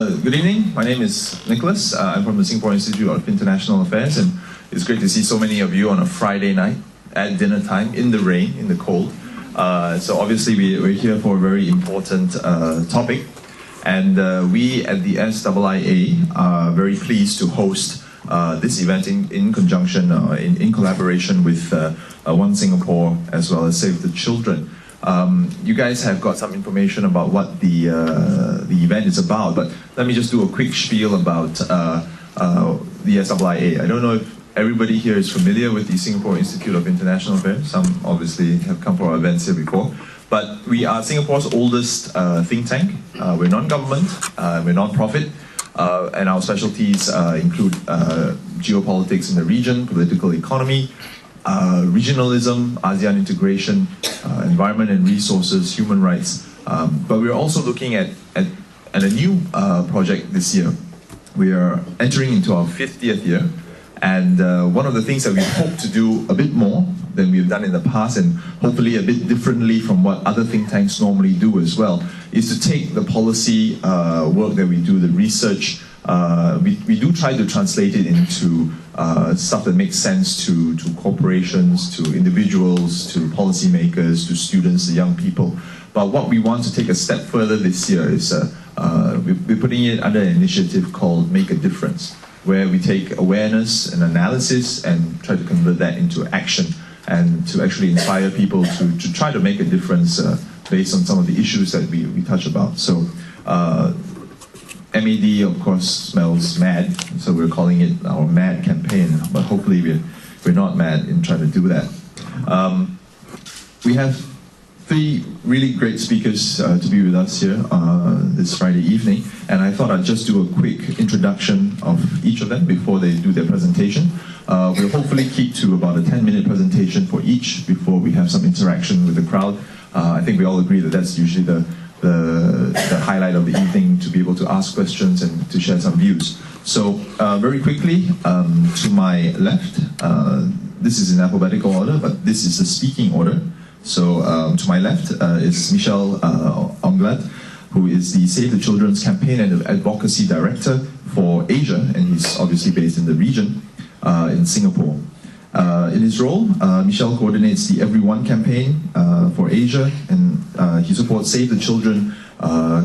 Good evening, my name is Nicholas. I'm from the Singapore Institute of International Affairs, and it's great to see so many of you on a Friday night at dinner time in the rain, in the cold. So obviously we're here for a very important topic, and we at the SIIA are very pleased to host this event in conjunction, in collaboration with One Singapore as well as Save the Children. You guys have got some information about what the event is about, but let me just do a quick spiel about the SIIA. I don't know if everybody here is familiar with the Singapore Institute of International Affairs. Some obviously have come for our events here before, but we are Singapore's oldest think tank. We're non-government, we're non-profit, and our specialties include geopolitics in the region, political economy, regionalism, ASEAN integration, environment and resources, human rights. But we're also looking at a new project this year. We are entering into our 50th year, and one of the things that we hope to do a bit more than we've done in the past, and hopefully a bit differently from what other think tanks normally do as well, is to take the policy work that we do, the research. We do try to translate it into stuff that makes sense to corporations, to individuals, to policymakers, to students, to young people. But what we want to take a step further this year is we're putting it under an initiative called Make a Difference, where we take awareness and analysis and try to convert that into action and to actually inspire people to try to make a difference based on some of the issues that we touch about. So MAD, of course, smells mad, so we're calling it our MAD campaign, but hopefully we're not mad in trying to do that. We have three really great speakers to be with us here this Friday evening, and I thought I'd just do a quick introduction of each of them before they do their presentation. We'll hopefully keep to about a 10-minute presentation for each before we have some interaction with the crowd. I think we all agree that that's usually the highlight of the evening, to be able to ask questions and to share some views. So very quickly, to my left, this is in alphabetical order, but this is the speaking order. So to my left is Michel Onglade, who is the Save the Children's Campaign and Advocacy Director for Asia, and he's obviously based in the region in Singapore. In his role, Michel coordinates the Everyone campaign for Asia, and he supports Save the Children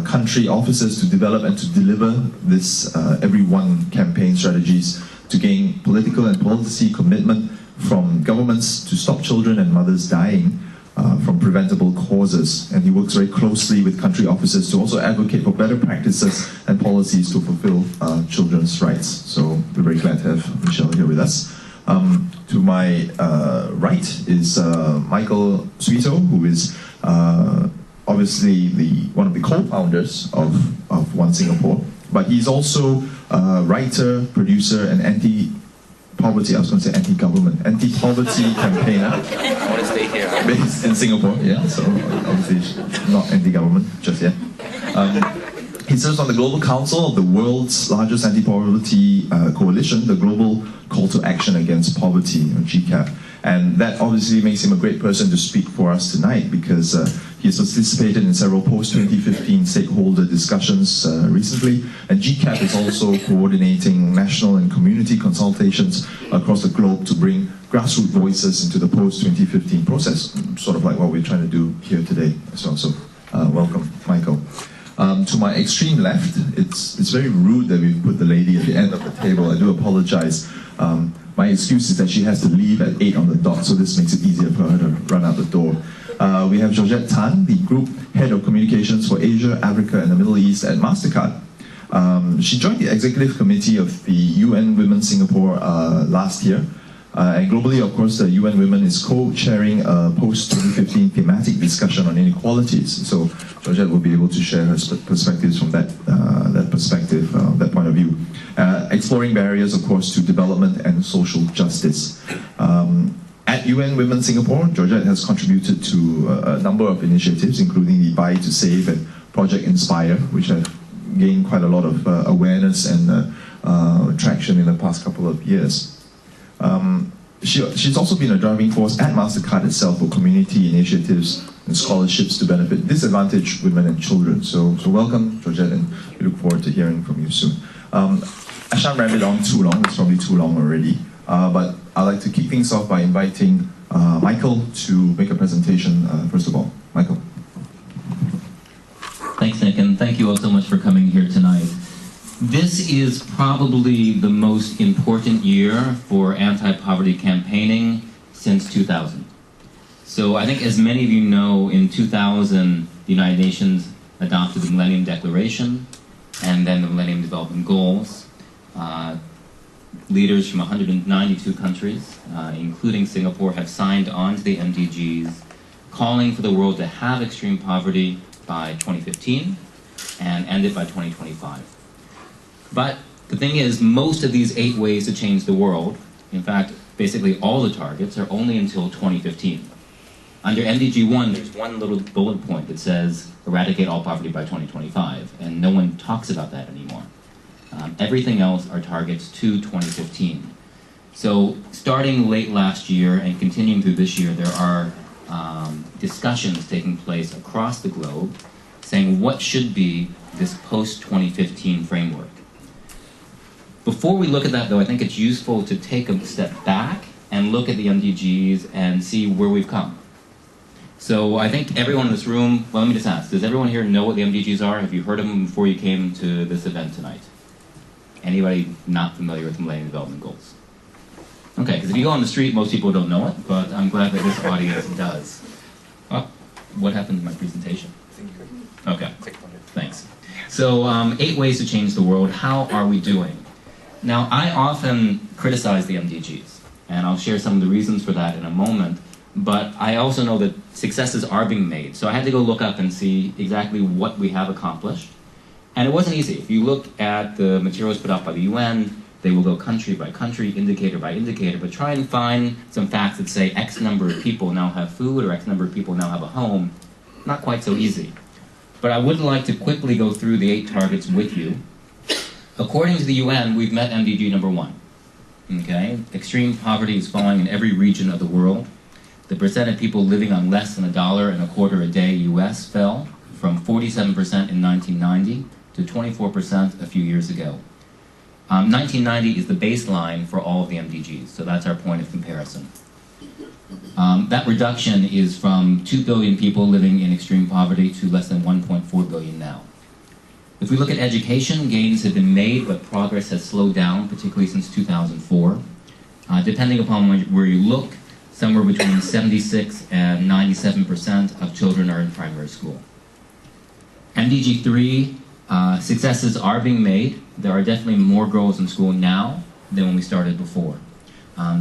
country offices to develop and to deliver this Everyone campaign strategies to gain political and policy commitment from governments to stop children and mothers dying from preventable causes. And he works very closely with country officers to also advocate for better practices and policies to fulfill children's rights. So we're very glad to have Michel here with us. To my right is Michael Suito, who is obviously one of the co-founders of One Singapore, but he's also a writer, producer, and anti-poverty, I was going to say anti-government, anti-poverty campaigner. I want to stay here. Based in Singapore, yeah, so obviously not anti-government just yet. He serves on the Global Council of the world's largest anti-poverty coalition, the Global Call to Action Against Poverty, or GCAP. And that obviously makes him a great person to speak for us tonight, because he has participated in several post-2015 stakeholder discussions recently, and GCAP is also coordinating national and community consultations across the globe to bring grassroots voices into the post-2015 process, sort of like what we're trying to do here today as well. So welcome, Michael. To my extreme left, it's very rude that we've put the lady at the end of the table. I do apologize. My excuse is that she has to leave at 8 on the dot, so this makes it easier for her to run out the door. We have Georgette Tan, the Group Head of Communications for Asia, Africa and the Middle East at MasterCard. She joined the Executive Committee of the UN Women Singapore last year. And globally, of course, the UN Women is co-chairing a post-2015 thematic discussion on inequalities. So Georgette will be able to share her perspectives from that perspective, that point of view. Exploring barriers, of course, to development and social justice. At UN Women Singapore, Georgette has contributed to a number of initiatives, including the Buy to Save and Project Inspire, which have gained quite a lot of awareness and traction in the past couple of years. She's also been a driving force at MasterCard itself for community initiatives and scholarships to benefit disadvantaged women and children. So welcome, Georgette, and we look forward to hearing from you soon. I shan't ramble it on too long, it's probably too long already, but I'd like to kick things off by inviting Michael to make a presentation, first of all. Michael. Thanks, Nick, and thank you all so much for coming here tonight. This is probably the most important year for anti-poverty campaigning since 2000. So I think, as many of you know, in 2000, the United Nations adopted the Millennium Declaration and then the Millennium Development Goals. Leaders from 192 countries, including Singapore, have signed on to the MDGs, calling for the world to have extreme poverty by 2015 and end it by 2025. But the thing is, most of these 8 ways to change the world, in fact, basically all the targets, are only until 2015. Under MDG 1, there's one little bullet point that says eradicate all poverty by 2025, and no one talks about that anymore. Everything else are targets to 2015. So starting late last year and continuing through this year, there are discussions taking place across the globe saying what should be this post-2015 framework. Before we look at that, though, I think it's useful to take a step back and look at the MDGs and see where we've come. So I think everyone in this room, well, let me just ask, does everyone here know what the MDGs are? Have you heard of them before you came to this event tonight? Anybody not familiar with the Millennium Development Goals? Okay, because if you go on the street, most people don't know it, but I'm glad that this audience does. Oh, what happened to my presentation? Okay, thanks. So 8 ways to change the world. How are we doing? Now, I often criticize the MDGs, and I'll share some of the reasons for that in a moment, but I also know that successes are being made. So I had to go look up and see exactly what we have accomplished. And it wasn't easy. If you look at the materials put out by the UN, they will go country by country, indicator by indicator, but try and find some facts that say X number of people now have food or X number of people now have a home. Not quite so easy. But I would like to quickly go through the 8 targets with you. According to the UN, we've met MDG number 1. Okay? Extreme poverty is falling in every region of the world. The percent of people living on less than $1.25 a day US fell from 47% in 1990 to 24% a few years ago. 1990 is the baseline for all of the MDGs, so that's our point of comparison. That reduction is from 2 billion people living in extreme poverty to less than 1.4 billion now. If we look at education, gains have been made, but progress has slowed down, particularly since 2004. Depending upon where you look, somewhere between 76 and 97% of children are in primary school. MDG 3, successes are being made. There are definitely more girls in school now than when we started before.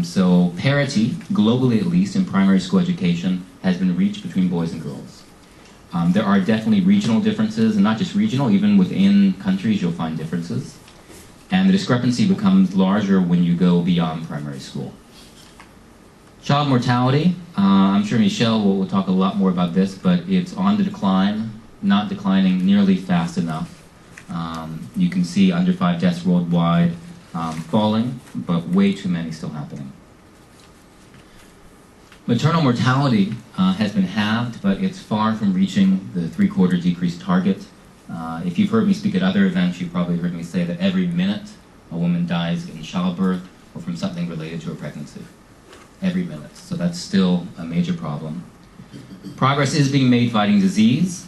So parity, globally at least, in primary school education has been reached between boys and girls. There are definitely regional differences, and not just regional, even within countries you'll find differences. And the discrepancy becomes larger when you go beyond primary school. Child mortality, I'm sure Michelle will talk a lot more about this, but it's on the decline, not declining nearly fast enough. You can see under 5 deaths worldwide falling, but way too many still happening. Maternal mortality has been halved, but it's far from reaching the 3/4 decrease target. If you've heard me speak at other events, you've probably heard me say that every minute a woman dies in childbirth or from something related to a pregnancy. Every minute. So that's still a major problem. Progress is being made fighting disease.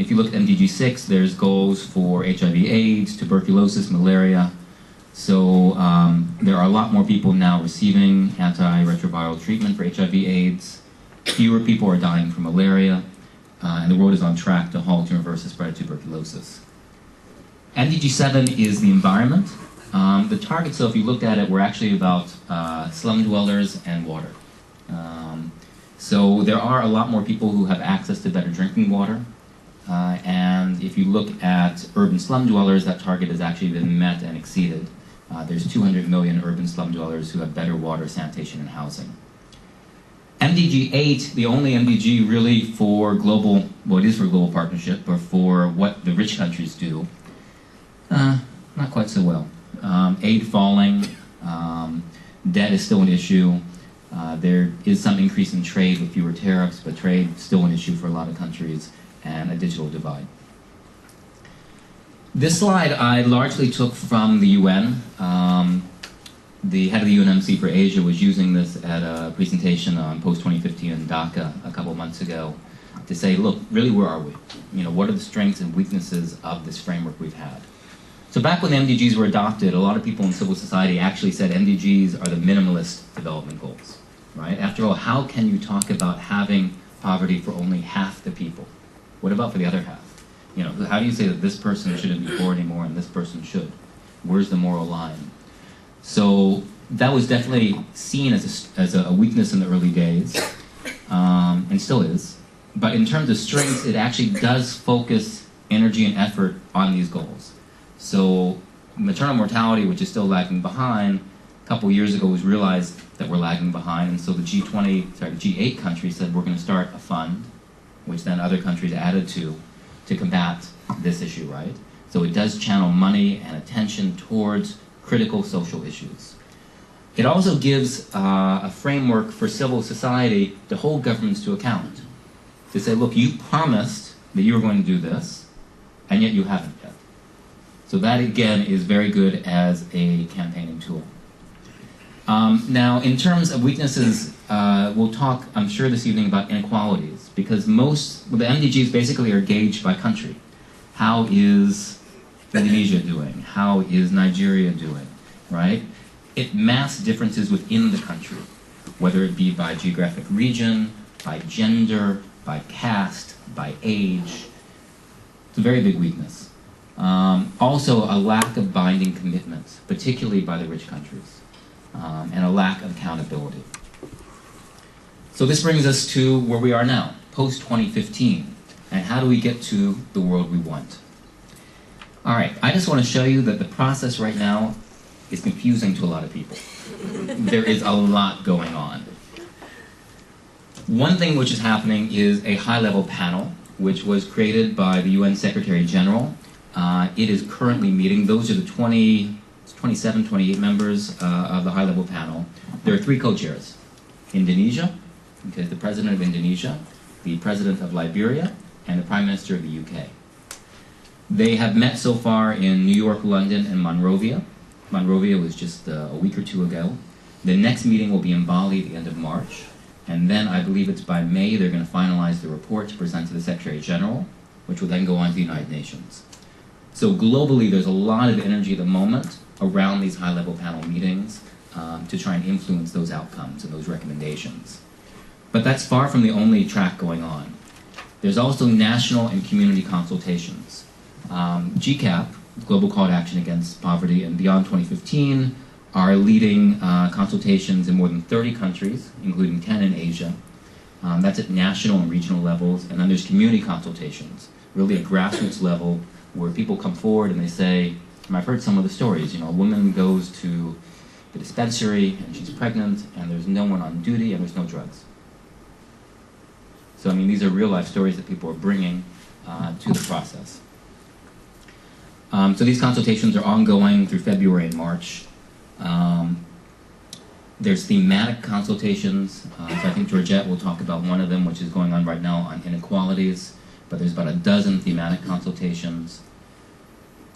If you look at MDG 6, there's goals for HIV/AIDS, tuberculosis, malaria. So there are a lot more people now receiving antiretroviral treatment for HIV/AIDS. Fewer people are dying from malaria. And the world is on track to halt and reverse the spread of tuberculosis. MDG 7 is the environment. The target, so if you looked at it, were actually about slum dwellers and water. So there are a lot more people who have access to better drinking water. And if you look at urban slum dwellers, that target has actually been met and exceeded. There's 200 million urban slum dwellers who have better water, sanitation, and housing. MDG 8, the only MDG really for global, well, it is for global partnership, but for what the rich countries do, not quite so well. Aid falling, debt is still an issue. There is some increase in trade with fewer tariffs, but trade is still an issue for a lot of countries, and a digital divide. This slide I largely took from the UN. The head of the UNMC for Asia was using this at a presentation on post-2015 in Dhaka a couple of months ago to say, look, really, where are we? You know, what are the strengths and weaknesses of this framework we've had? So back when the MDGs were adopted, a lot of people in civil society actually said MDGs are the minimalist development goals, right? After all, how can you talk about having poverty for only half the people? What about for the other half? You know, how do you say that this person shouldn't be poor anymore and this person should? Where's the moral line? So that was definitely seen as a weakness in the early days, and still is. But in terms of strengths, it actually does focus energy and effort on these goals. So maternal mortality, which is still lagging behind, a couple of years ago was realized that we're lagging behind, and so the G8 countries said we're going to start a fund, which then other countries added to combat this issue, right? So it does channel money and attention towards critical social issues. It also gives a framework for civil society to hold governments to account. To say, look, you promised that you were going to do this, and yet you haven't yet. So that, again, is very good as a campaigning tool. Now, in terms of weaknesses, we'll talk, I'm sure, this evening about inequalities, because the MDGs basically are gauged by country. How is Indonesia doing? How is Nigeria doing, right? It masks differences within the country, whether it be by geographic region, by gender, by caste, by age. It's a very big weakness. Also, a lack of binding commitments, particularly by the rich countries, and a lack of accountability. So this brings us to where we are now, post-2015, and how do we get to the world we want? All right, I just want to show you that the process right now is confusing to a lot of people. There is a lot going on. One thing which is happening is a high-level panel, which was created by the UN Secretary General. It is currently meeting. Those are the 27, 28 members of the high-level panel. There are 3 co-chairs. Indonesia, okay, the President of Indonesia, the President of Liberia, and the Prime Minister of the UK. They have met so far in New York, London, and Monrovia. Monrovia was just a week or 2 ago. The next meeting will be in Bali at the end of March. And then I believe it's by May they're going to finalize the report to present to the Secretary General, which will then go on to the United Nations. So globally, there's a lot of energy at the moment around these high-level panel meetings to try and influence those outcomes and those recommendations. But that's far from the only track going on. There's also national and community consultations. GCAP, Global Call to Action Against Poverty, and Beyond 2015 are leading consultations in more than 30 countries, including 10 in Asia. That's at national and regional levels. And then there's community consultations, really at grassroots level, where people come forward and they say, and I've heard some of the stories, you know, a woman goes to the dispensary and she's pregnant and there's no one on duty and there's no drugs. So, I mean, these are real-life stories that people are bringing to the process. So these consultations are ongoing through February and March. There's thematic consultations. So I think Georgette will talk about one of them, which is going on right now on inequalities. But there's about a dozen thematic consultations.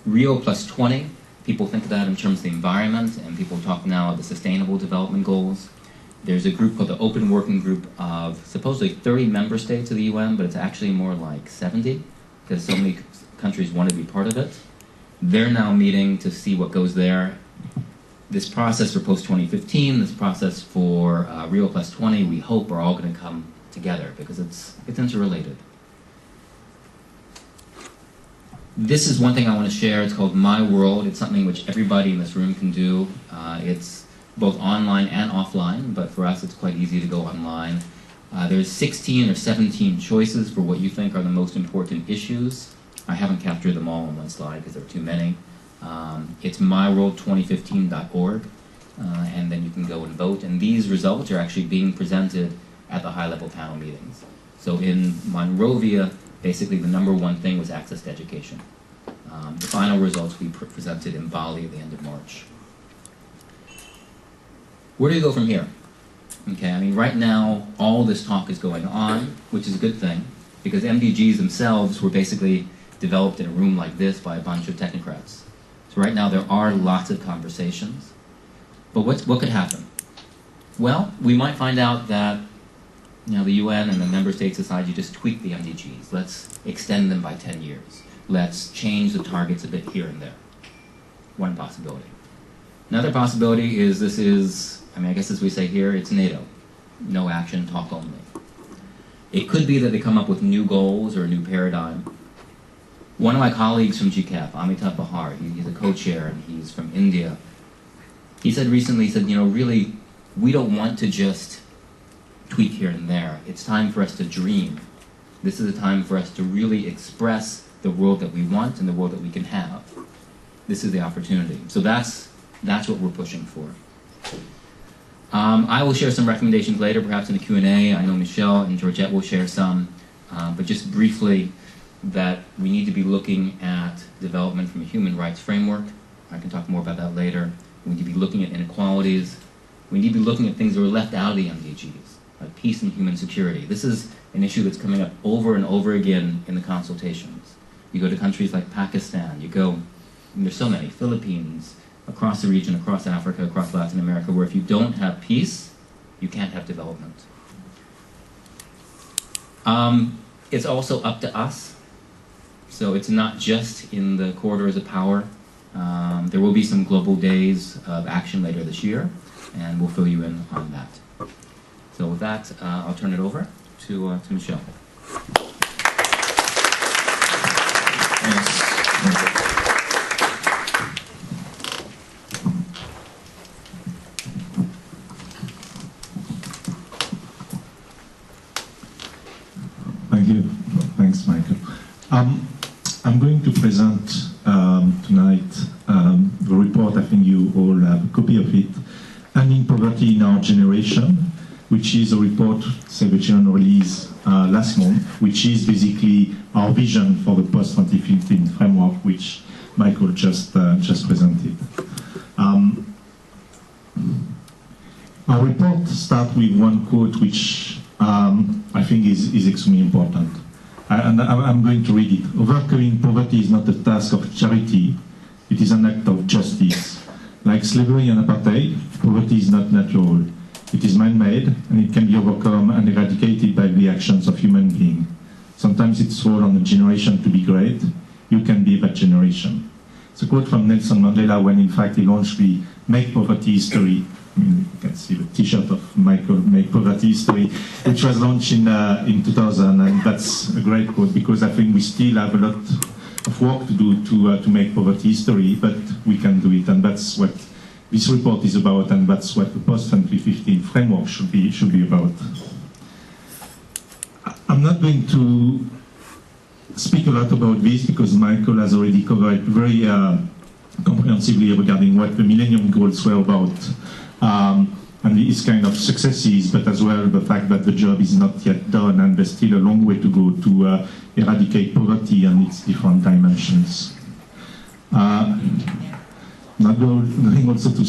Rio Plus 20, people think of that in terms of the environment, and people talk now of the Sustainable Development Goals. There's a group called the Open Working Group of supposedly 30 member states of the UN, but it's actually more like 70, because so many countries want to be part of it. They're now meeting to see what goes there. This process for post-2015, this process for Rio Plus 20, we hope are all going to come together, because it's interrelated. This is one thing I want to share. It's called My World. It's something which everybody in this room can do. It's both online and offline, but for us it's quite easy to go online. There's 16 or 17 choices for what you think are the most important issues. I haven't captured them all on one slide because there are too many. It's myworld2015.org, and then you can go and vote. And these results are actually being presented at the high-level panel meetings. So in Monrovia, basically the #1 thing was access to education. The final results we presented in Bali at the end of March. Where do you go from here? Okay, I mean, right now, all this talk is going on, which is a good thing, because MDGs themselves were basically developed in a room like this by a bunch of technocrats. So right now, there are lots of conversations. But what could happen? Well, we might find out that the UN and the member states decide you just tweak the MDGs. Let's extend them by 10 years. Let's change the targets a bit here and there. One possibility. Another possibility is this is, I guess as we say here, it's NATO. No action, talk only. It could be that they come up with new goals or a new paradigm. One of my colleagues from GCAP, Amitabh Bahar, he's a co-chair and he's from India. He said recently, really, we don't want to just tweak here and there. It's time for us to dream. This is a time for us to really express the world that we want and the world that we can have. This is the opportunity. So that's what we're pushing for. I will share some recommendations later, perhaps in the Q&A. I know Michelle and Georgette will share some. But just briefly, that we need to be looking at development from a human rights framework. I can talk more about that later. We need to be looking at inequalities. We need to be looking at things that were left out of the MDGs, like peace and human security. This is an issue that's coming up over and over again in the consultations. You go to countries like Pakistan, there's so many, Philippines, across the region, across Africa, across Latin America, where if you don't have peace, you can't have development. It's also up to us. So it's not just in the corridors of power. There will be some global days of action later this year, and we'll fill you in on that. So with that, I'll turn it over to Michelle. Thank you. Thanks, Michael. I'm going to present tonight the report. I think you all have a copy of it. Ending Poverty in Our Generation, which is a report Save the Children released last month, which is basically our vision for the post-2015 framework, which Michael just presented. Our report starts with one quote, which I think is extremely important. And I'm going to read it. Overcoming poverty is not a task of charity, it is an act of justice. Like slavery and apartheid, poverty is not natural. It is man-made, and it can be overcome and eradicated by the actions of human beings. Sometimes it's all on a generation to be great. You can be that generation. It's a quote from Nelson Mandela when, in fact, he launched the Make Poverty History. You can see the T-shirt of Michael, Make Poverty History, which was launched in 2000, and that's a great quote because I think we still have a lot of work to do to make poverty history, but we can do it, and that's what this report is about, and that's what the post-2015 framework should be about. I'm not going to speak a lot about this because Michael has already covered very comprehensively regarding what the Millennium Goals were about. And its kind of successes, but as well the fact that the job is not yet done and there's still a long way to go to eradicate poverty and its different dimensions. Not going also to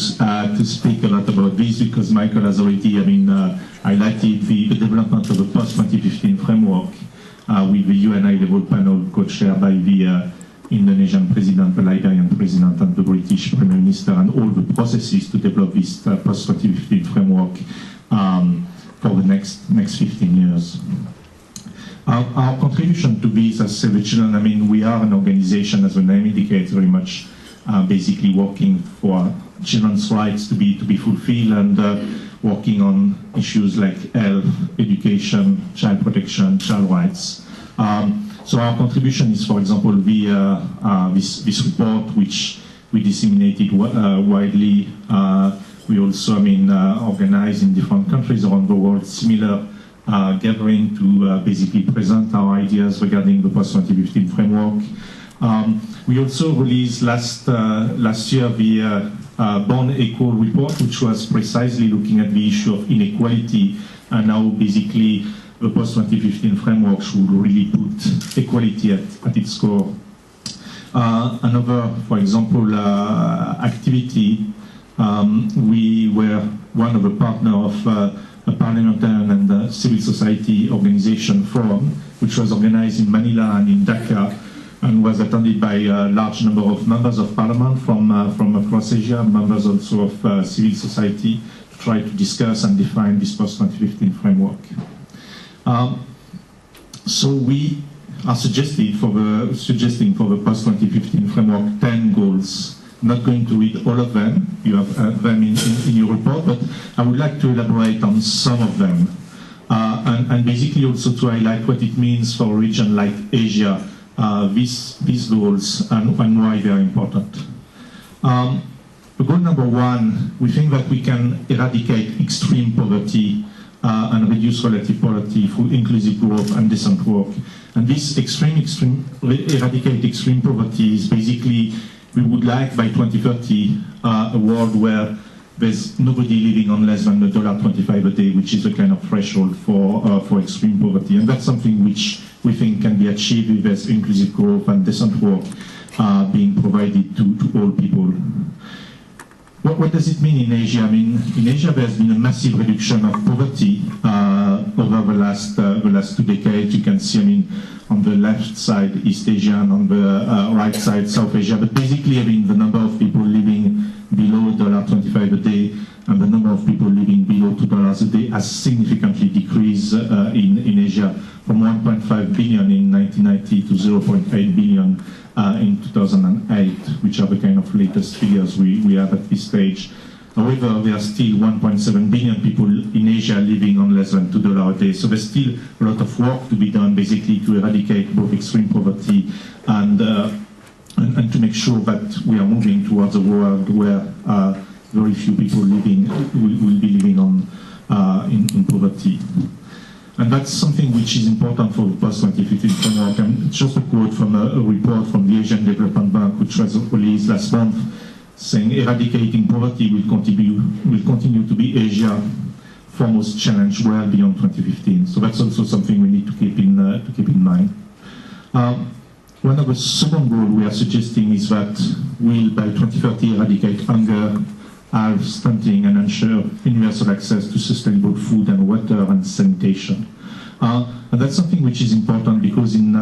speak a lot about this because Michael has already highlighted the development of the post-2015 framework with the UN high-level panel co-chaired by the Indonesian president, the Liberian president, and the British Prime Minister, and all the processes to develop this post-2015 framework for the next 15 years. Our contribution to this as Save the Children, we are an organization, as the name indicates, very much basically working for children's rights to be fulfilled and working on issues like health, education, child protection, child rights. So our contribution is, for example, via this report, which we disseminated widely. We also, organize in different countries around the world similar gathering to basically present our ideas regarding the post-2015 framework. We also released last year the Born Equal report, which was precisely looking at the issue of inequality and how basically the post-2015 framework should really put equality at its core. Another, for example, activity, we were one of the partners of a parliamentarian and civil society organization forum, which was organized in Manila and in Dhaka, and was attended by a large number of members of parliament from across Asia, members also of civil society, to try to discuss and define this post-2015 framework. So we are suggesting for the post-2015 framework 10 goals. I'm not going to read all of them. You have them in your report, but I would like to elaborate on some of them. And basically also to highlight what it means for a region like Asia, these goals and why they are important. Goal number one, we think that we can eradicate extreme poverty and reduce relative poverty through inclusive growth and decent work. And this eradicate extreme poverty is basically, we would like by 2030 a world where there's nobody living on less than $1.25 a day, which is a kind of threshold for extreme poverty. And that's something which we think can be achieved if there's inclusive growth and decent work being provided to all people. What does it mean in Asia? I mean, in Asia there's been a massive reduction of poverty over the last 2 decades. You can see, I mean, on the left side East Asia and on the right side South Asia. But basically, I mean, the number of people living below $1.25 a day and the number of people living below $2 a day has significantly decreased in Asia, from 1.5 billion in 1990 to 0.8 billion in 2008, which are the kind of latest figures we have at this stage. However, there are still 1.7 billion people in Asia living on less than $2 a day. So there's still a lot of work to be done, basically, to eradicate both extreme poverty and to make sure that we are moving towards a world where very few people will be living in poverty. And that's something which is important for the post-2015 framework. And just a quote from a report from the Asian Development Bank, which was released last month, saying eradicating poverty will continue to be Asia's foremost challenge well beyond 2015. So that's also something we need to keep in mind. One of the second goals we are suggesting is that we'll by 2030 eradicate hunger, halve stunting, and ensure universal access to sustainable food and water and sanitation. And that's something which is important because in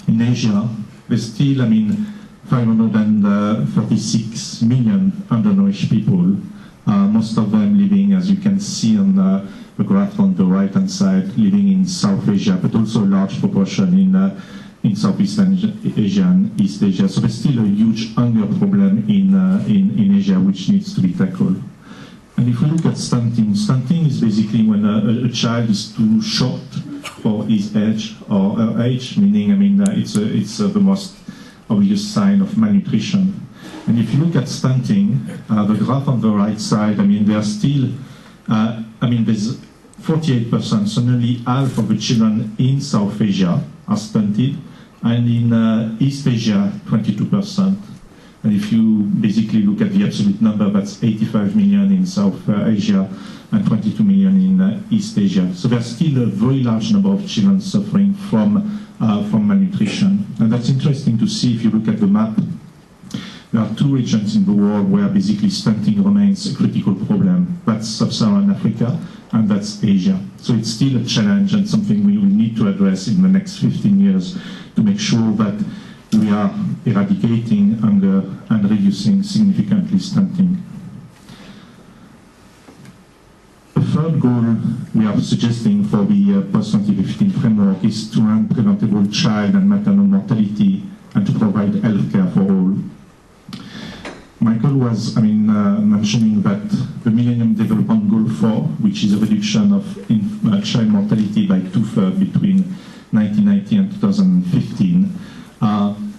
Asia there's still, I mean, 536 million undernourished people, most of them living, as you can see on the graph on the right-hand side, living in South Asia, but also a large proportion in Southeast Asia and East Asia. So there's still a huge hunger problem in Asia which needs to be tackled. And if we look at stunting, stunting is basically when a child is too short for his age or her age, meaning, I mean, it's the most obvious sign of malnutrition. And if you look at stunting, the graph on the right side, I mean, there are still, there's 48%, so nearly half of the children in South Asia are stunted, and in East Asia, 22%. And if you basically look at the absolute number, that's 85 million in South Asia and 22 million in East Asia. So there's still a very large number of children suffering from malnutrition. And that's interesting to see if you look at the map. There are two regions in the world where basically stunting remains a critical problem. That's Sub-Saharan Africa and that's Asia. So it's still a challenge and something we will need to address in the next 15 years to make sure that we are eradicating hunger and reducing significantly stunting. The third goal we are suggesting for the post-2015 framework is to end preventable child and maternal mortality and to provide healthcare for all. Michael was mentioning that the Millennium Development Goal 4, which is a reduction of child mortality by 2/3 between 1990 and 2015,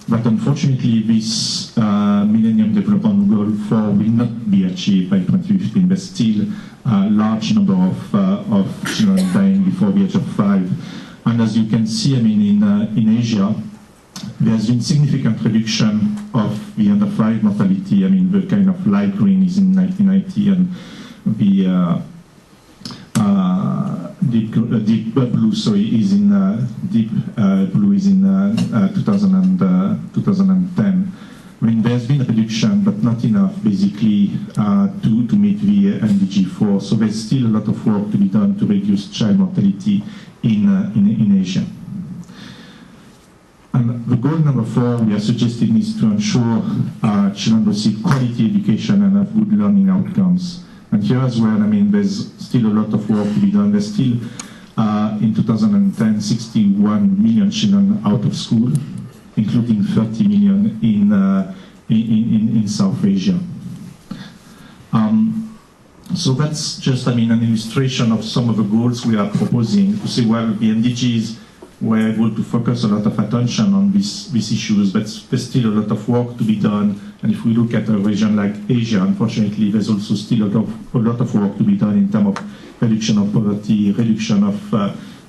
but unfortunately this Millennium Development Goal 4 will not be achieved by 2015. There's still a large number of children dying before the age of 5. And as you can see, I mean, in Asia, there's been significant reduction of the under 5 mortality. I mean, the kind of light green is in 1990 and the deep blue is in 2010. I mean, there's been a reduction, but not enough, basically, to meet the MDG 4. So there's still a lot of work to be done to reduce child mortality in Asia. And the goal number 4 we are suggesting is to ensure children receive quality education and have good learning outcomes. And here as well, I mean, there's still a lot of work to be done. There's still, in 2010, 61 million children out of school, including 30 million in South Asia. So that's just, I mean, an illustration of some of the goals we are proposing to say, well, the MDGs were able to focus a lot of attention on these issues, but there's still a lot of work to be done. And if we look at a region like Asia, unfortunately, there's also still a lot of work to be done in terms of reduction of poverty, reduction of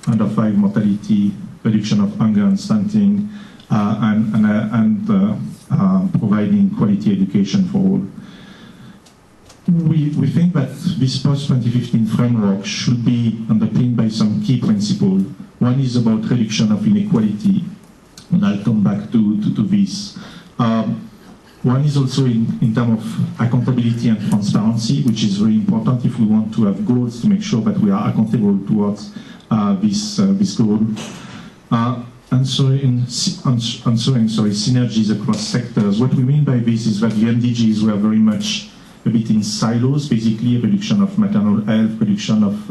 under 5 mortality, reduction of hunger and stunting, and providing quality education for all. We think that this post-2015 framework should be underpinned by some key principles. One is about reduction of inequality, and I'll come back to this. One is also in terms of accountability and transparency, which is very important if we want to have goals to make sure that we are accountable towards this goal. Answering synergies across sectors. What we mean by this is that the MDGs were very much a bit in silos, basically reduction of maternal health, reduction of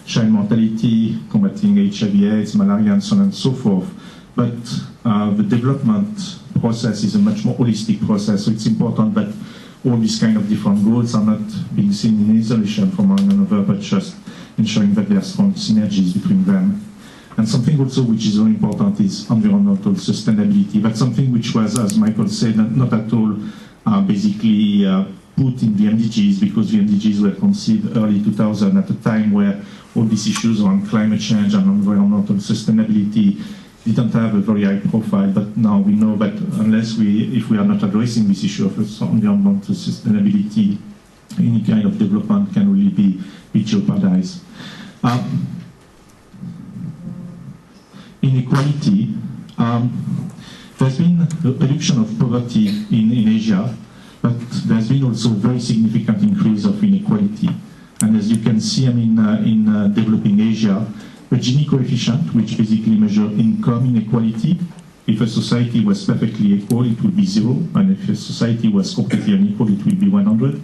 child mortality, combating HIV/AIDS, malaria, and so on and so forth. But the development process is a much more holistic process, so it's important that all these kind of different goals are not being seen in isolation from one another, but just ensuring that there are strong synergies between them. And something also which is very important is environmental sustainability. That's something which was, as Michael said, not at all basically put in the MDGs, because the MDGs were conceived early 2000 at a time where all these issues around climate change and environmental sustainability didn't have a very high profile. But now we know that if we are not addressing this issue of environmental sustainability, any kind of development can really be jeopardized. Inequality. There's been a reduction of poverty in Asia, but there's been also a very significant increase of inequality. And as you can see, I mean, in developing Asia, the Gini coefficient, which basically measures income inequality, if a society was perfectly equal, it would be 0, and if a society was completely unequal, it would be 100,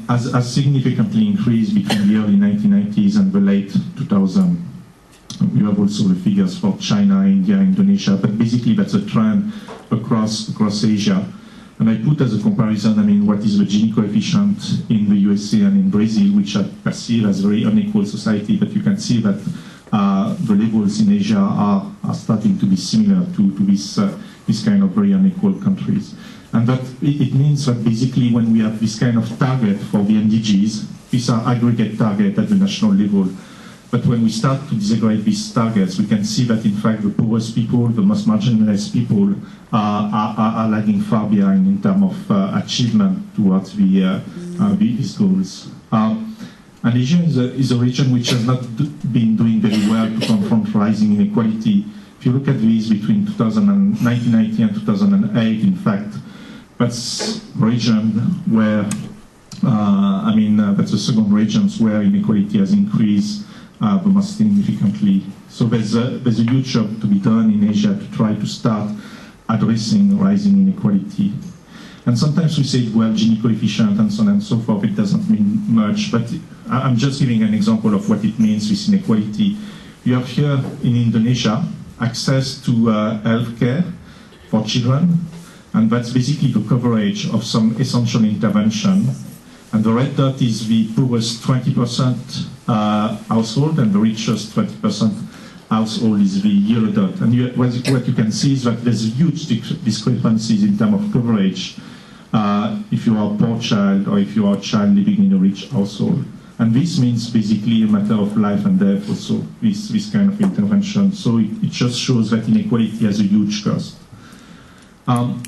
has significantly increased between the early 1990s and the late 2000s. You have also the figures for China, India, Indonesia, but basically that's a trend across Asia. And I put as a comparison, I mean, what is the Gini coefficient in the USA and in Brazil, which are perceived as very unequal society, but you can see that the levels in Asia are starting to be similar to this kind of very unequal countries. And that it means that basically when we have this kind of target for the MDGs, these are aggregate targets at the national level. But when we start to disaggregate these targets, we can see that in fact the poorest people, the most marginalized people are lagging far behind in terms of achievement towards these goals. And Asia is a region which has not been doing very well to confront rising inequality. If you look at these between 1990 and 2008, in fact, that's a region where, that's the second region where inequality has increased the most significantly. So there's a huge job to be done in Asia to try to start addressing rising inequality. And sometimes we say, well, Gini coefficient and so on and so forth, it doesn't mean much, but I'm just giving an example of what it means with inequality. You have here in Indonesia access to healthcare for children, and that's basically the coverage of some essential intervention. And the red dot is the poorest 20% household, and the richest 20% household is the yellow dot. And what you can see is that there's huge discrepancies in terms of coverage if you are a poor child or if you are a child living in a rich household. And this means basically a matter of life and death also, this kind of intervention. So it just shows that inequality has a huge cost. And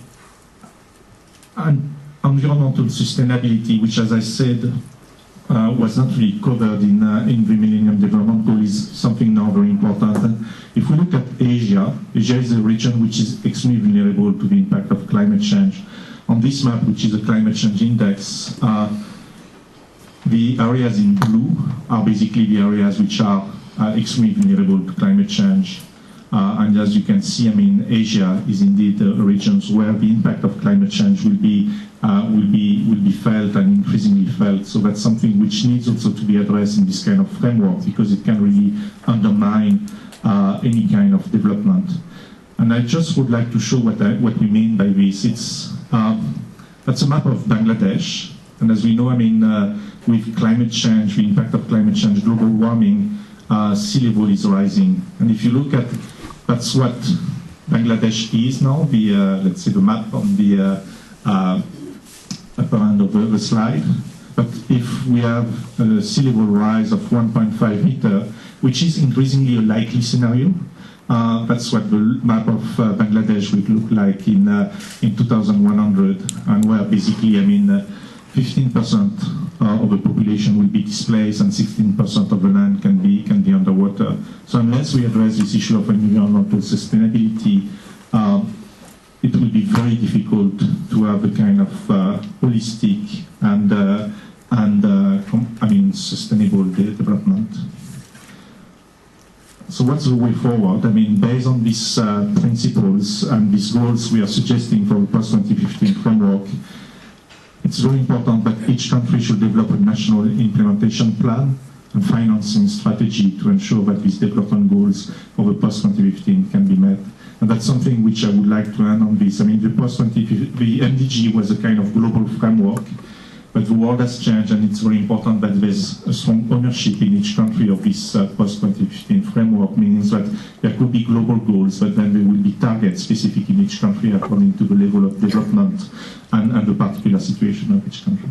environmental sustainability, which, as I said, was not really covered in the Millennium Development Goal is something now very important. And if we look at Asia, Asia is a region which is extremely vulnerable to the impact of climate change. On this map, which is a climate change index, the areas in blue are basically the areas which are extremely vulnerable to climate change. And as you can see, I mean, Asia is indeed regions where the impact of climate change will be felt and increasingly felt. So that's something which needs also to be addressed in this kind of framework, because it can really undermine any kind of development. And I just would like to show what we mean by this. That's a map of Bangladesh. And as we know, I mean, with climate change, the impact of climate change, global warming, sea level is rising. And if you look at, that's what Bangladesh is now, let's say the map on the upper end of the slide. But if we have a sea level rise of 1.5 meter, which is increasingly a likely scenario, that's what the map of Bangladesh would look like in 2100, and where basically, I mean, 15% of the population will be displaced and 16% of the land can be underwater. So unless we address this issue of environmental sustainability, it will be very difficult to have a kind of holistic and sustainable development. So what's the way forward? I mean, based on these principles and these goals we are suggesting for the post-2015 framework, it's very important that each country should develop a national implementation plan and financing strategy to ensure that these development goals for the post-2015 can be met. And that's something which I would like to end on this. I mean, the MDG was a kind of global framework, but the world has changed, and it's very important that there's a strong ownership in each country of this post-2015 framework, meaning that there could be global goals, but then there will be targets specific in each country according to the level of development and the particular situation of each country.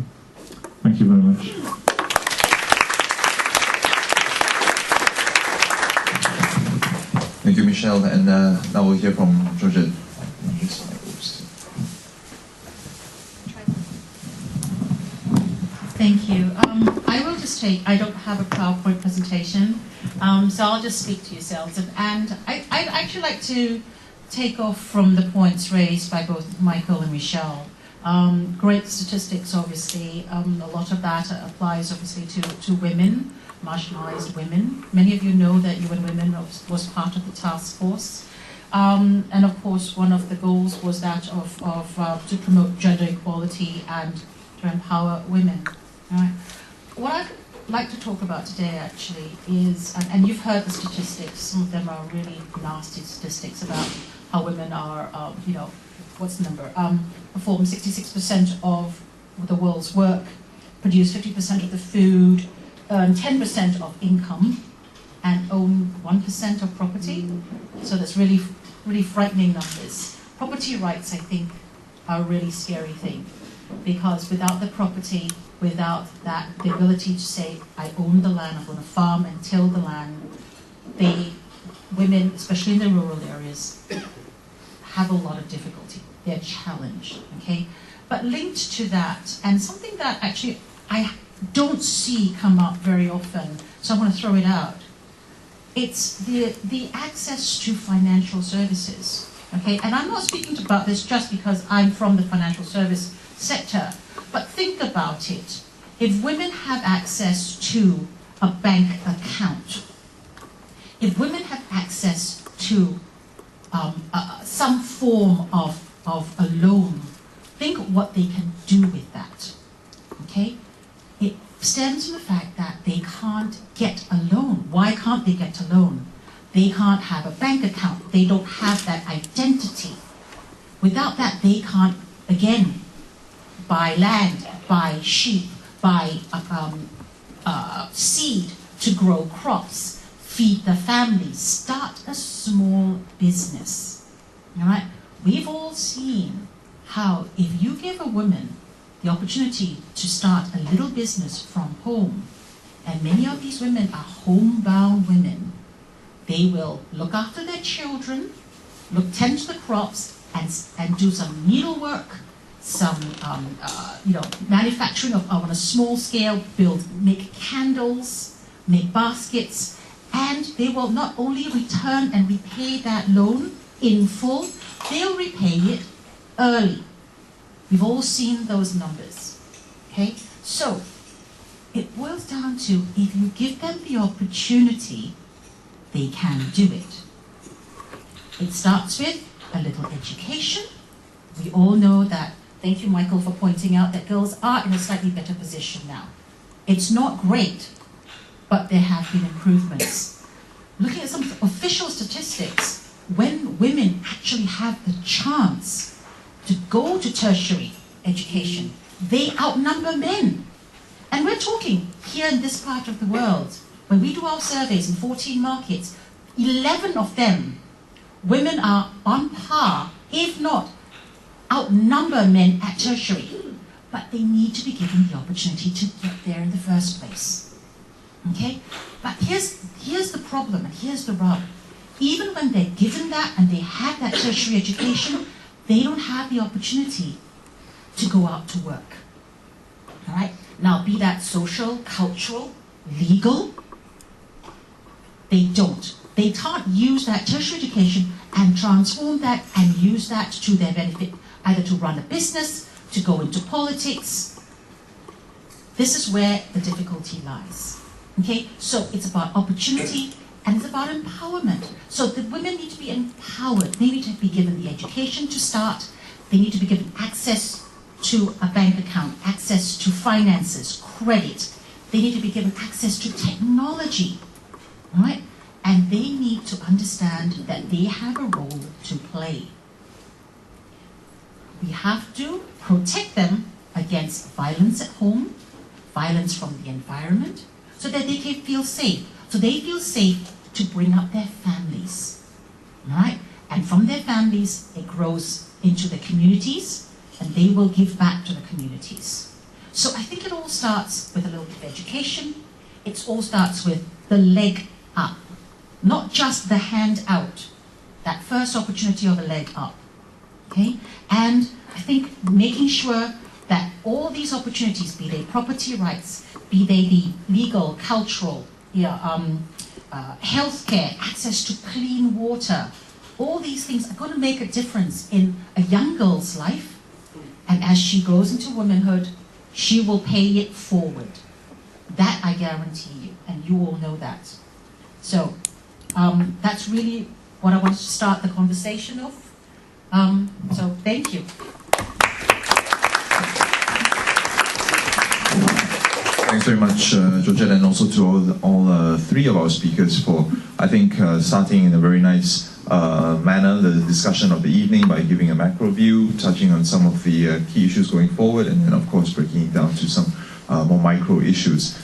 Thank you very much. Thank you, Michel. And now we'll hear from Georgette. Thank you. I will just I don't have a PowerPoint presentation, so I'll just speak to yourselves. And I'd actually like to take off from the points raised by both Michael and Michel. Great statistics, obviously. A lot of that applies, obviously, to women, marginalized women. Many of you know that UN Women was part of the task force. And of course, one of the goals was that of to promote gender equality and to empower women. Right. What I'd like to talk about today actually is, and you've heard the statistics, some of them are really nasty statistics about how women are, what's the number? Perform 66% of the world's work, produce 50% of the food, earn 10% of income, and own 1% of property. So that's really, really frightening numbers. Property rights, I think, are a really scary thing, because without the property, without the ability to say, I own the land, I'm going to farm and till the land, women, especially in the rural areas, have a lot of difficulty. They're challenged, okay? But linked to that, and something that actually I don't see come up very often, so I'm going to throw it out, it's the access to financial services, okay? And I'm not speaking about this just because I'm from the financial service sector, but think about it. If women have access to a bank account, if women have access to some form of a loan, think what they can do with that, okay? It stems from the fact that they can't get a loan. Why can't they get a loan? They can't have a bank account. They don't have that identity. Without that, they can't, again, buy land, buy sheep, buy seed to grow crops, feed the families, start a small business. All right? We've all seen how if you give a woman the opportunity to start a little business from home, and many of these women are homebound women, they will look after their children, tend to the crops, and do some needlework, some manufacturing on a small scale, make candles, make baskets, and they will not only return and repay that loan in full, they'll repay it early. We've all seen those numbers, okay? So it boils down to, if you give them the opportunity, they can do it. It starts with a little education. We all know that, thank you, Michael, for pointing out that girls are in a slightly better position now. It's not great, but there have been improvements. Looking at some official statistics, when women actually have the chance to go to tertiary education, they outnumber men. And we're talking here in this part of the world, when we do our surveys in 14 markets, 11 of them, women are on par, if not outnumber men at tertiary. But they need to be given the opportunity to get there in the first place. Okay? But here's the problem, and here's the rub. Even when they're given that and they have that tertiary education, they don't have the opportunity to go out to work. All right? Now, be that social, cultural, legal, they don't. They can't use that tertiary education and transform that and use that to their benefit, either to run a business, to go into politics. This is where the difficulty lies. Okay? So it's about opportunity and it's about empowerment. So the women need to be empowered. They need to be given the education to start. They need to be given access to a bank account, access to finances, credit. They need to be given access to technology, right? And they need to understand that they have a role to play. We have to protect them against violence at home, violence from the environment, so that they can feel safe. So they feel safe to bring up their families, right? And from their families, it grows into the communities, and they will give back to the communities. So I think it all starts with a little bit of education. It all starts with the leg up, not just the hand out. That first opportunity of a leg up, okay? And I think making sure that all these opportunities, be they property rights, be they the legal, cultural, healthcare, access to clean water, all these things are going to make a difference in a young girl's life. And as she grows into womanhood, she will pay it forward. That I guarantee you, and you all know that. So that's really what I want to start the conversation off. So thank you. Thanks very much, Georgette, and also to all three of our speakers for, I think, starting in a very nice manner the discussion of the evening by giving a macro view, touching on some of the key issues going forward, and then, of course, breaking it down to some more micro issues.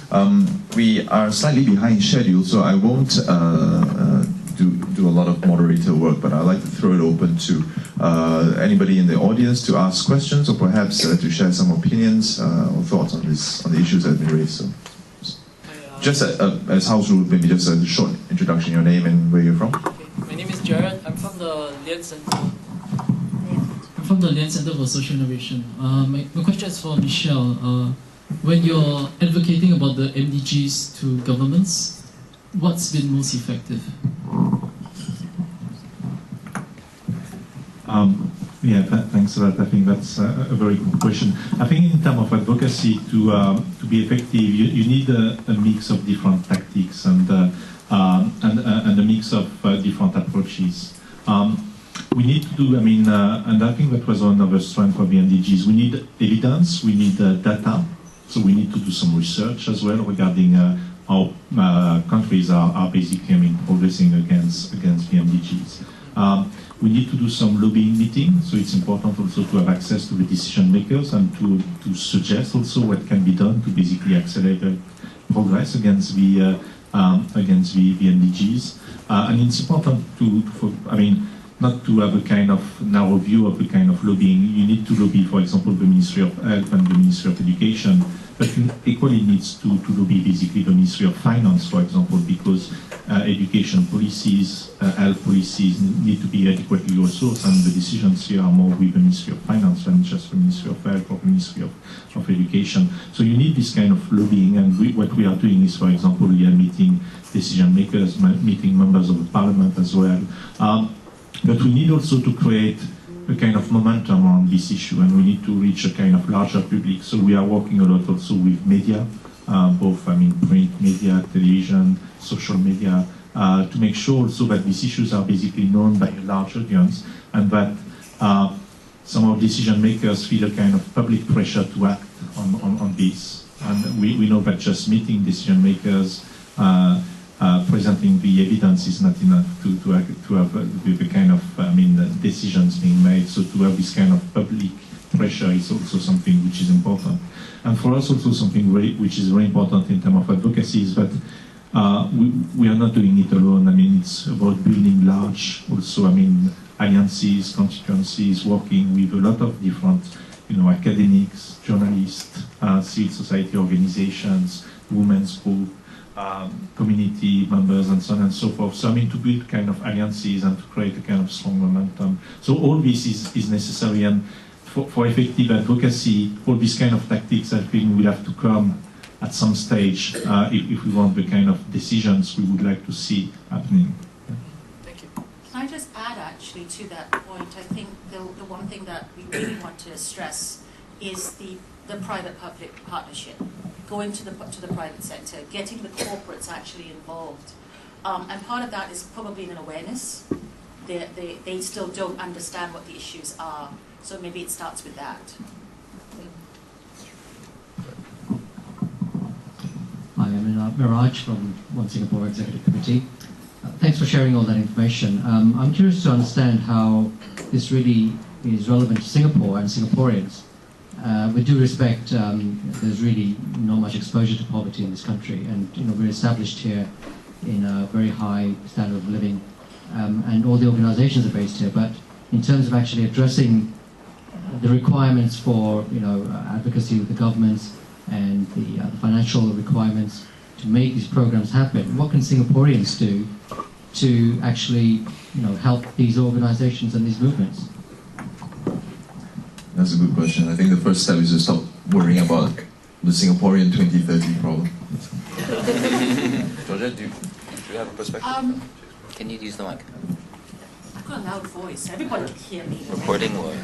We are slightly behind schedule, so I won't do a lot of moderator work, but I'd like to throw it open to anybody in the audience to ask questions or perhaps to share some opinions or thoughts on the issues that have been raised. So, just as house rule, maybe just a short introduction, your name and where you're from. Okay. My name is Jared. I'm from the Lian Center. I'm from the Lian Center for Social Innovation. My question is for Michelle. When you're advocating about the MDGs to governments, what's been most effective? Thanks for that. I think that's a very good question. I think in terms of advocacy, to be effective, you need a mix of different tactics and a mix of different approaches. We need to do, and I think that was one of the strengths of the MDGs. We need evidence, we need data, so we need to do some research as well regarding how countries are basically progressing against the MDGs. We need to do some lobbying meetings, so it's important also to have access to the decision makers and to suggest also what can be done to basically accelerate progress against the MDGs. And it's important not to have a kind of narrow view of a kind of lobbying. You need to lobby, for example, the Ministry of Health and the Ministry of Education, but you equally needs to lobby basically the Ministry of Finance, for example, because education policies, health policies need to be adequately resourced, and the decisions here are more with the Ministry of Finance than just the Ministry of Health or the Ministry of Education. So you need this kind of lobbying, and what we are doing is, for example, we are meeting decision makers, meeting members of the parliament as well. But we need also to create a kind of momentum on this issue, and we need to reach a kind of larger public. So we are working a lot also with media, both, print media, television, social media, to make sure also that these issues are basically known by a large audience, and that some of decision makers feel a kind of public pressure to act on this. And we know that just meeting decision makers, presenting the evidence is not enough to have the kind of decisions being made. So to have this kind of public pressure is also something which is important. And for us also something which is very important in terms of advocacy is that we are not doing it alone. It's about building large also, alliances, constituencies, working with a lot of different, academics, journalists, civil society organizations, women's groups, community members, and so on and so forth. So to build kind of alliances and to create a kind of strong momentum. So all this is necessary, and for effective advocacy, all these kind of tactics I think will have to come at some stage if we want the kind of decisions we would like to see happening. Thank you. Can I just add actually to that point? I think the one thing that we really want to stress is the private-public partnership, going to the private sector, getting the corporates actually involved. And part of that is probably an awareness. They still don't understand what the issues are. So maybe it starts with that. Hi, I'm Miraj from One Singapore Executive Committee. Thanks for sharing all that information. I'm curious to understand how this really is relevant to Singapore and Singaporeans. With due respect, there's really not much exposure to poverty in this country, and we're established here in a very high standard of living, and all the organizations are based here. But in terms of actually addressing the requirements for advocacy with the governments and the financial requirements to make these programs happen, what can Singaporeans do to actually help these organizations and these movements? That's a good question. I think the first step is to stop worrying about the Singaporean 2030 problem. Georgia, do you have a perspective? Can you use the mic? I've got a loud voice. Everybody can hear me. Recording or?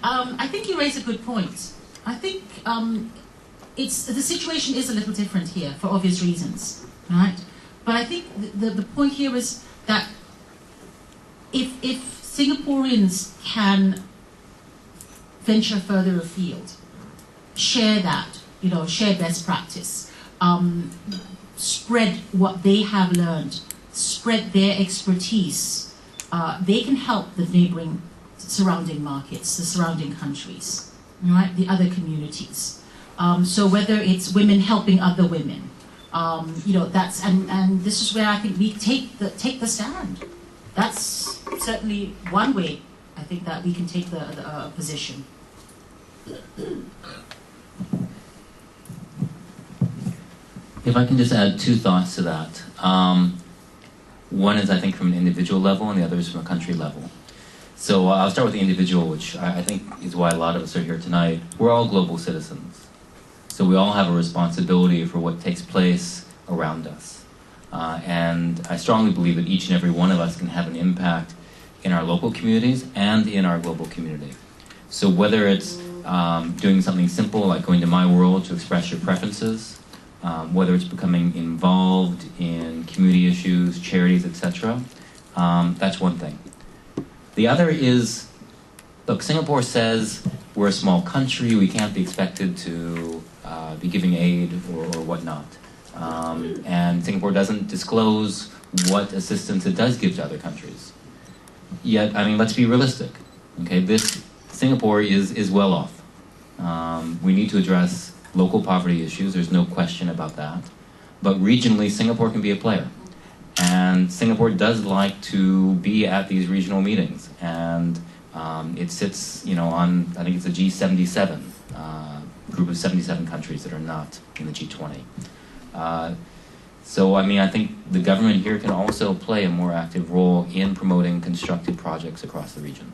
I think you raise a good point. I think the situation is a little different here for obvious reasons, right? But I think the point here is that if Singaporeans can venture further afield, share that, share best practice, spread what they have learned, spread their expertise, they can help the neighboring surrounding markets, the surrounding countries, right, the other communities. So whether it's women helping other women, that's and this is where I think we take the stand. That's certainly one way I think that we can take the position. If I can just add two thoughts to that. One is, I think, from an individual level, and the other is from a country level. So I'll start with the individual, which I think is why a lot of us are here tonight. We're all global citizens. So we all have a responsibility for what takes place around us. And I strongly believe that each and every one of us can have an impact in our local communities and in our global community. So whether it's doing something simple like going to My World to express your preferences, whether it's becoming involved in community issues, charities, etc., that's one thing. The other is, look, Singapore says we're a small country, we can't be expected to be giving aid or whatnot. And Singapore doesn't disclose what assistance it does give to other countries. Yet, let's be realistic. Okay, Singapore is well off. We need to address local poverty issues, there's no question about that. But regionally, Singapore can be a player. And Singapore does like to be at these regional meetings, and it sits, on, I think it's a G77, group of 77 countries that are not in the G20. So, I think the government here can also play a more active role in promoting constructive projects across the region.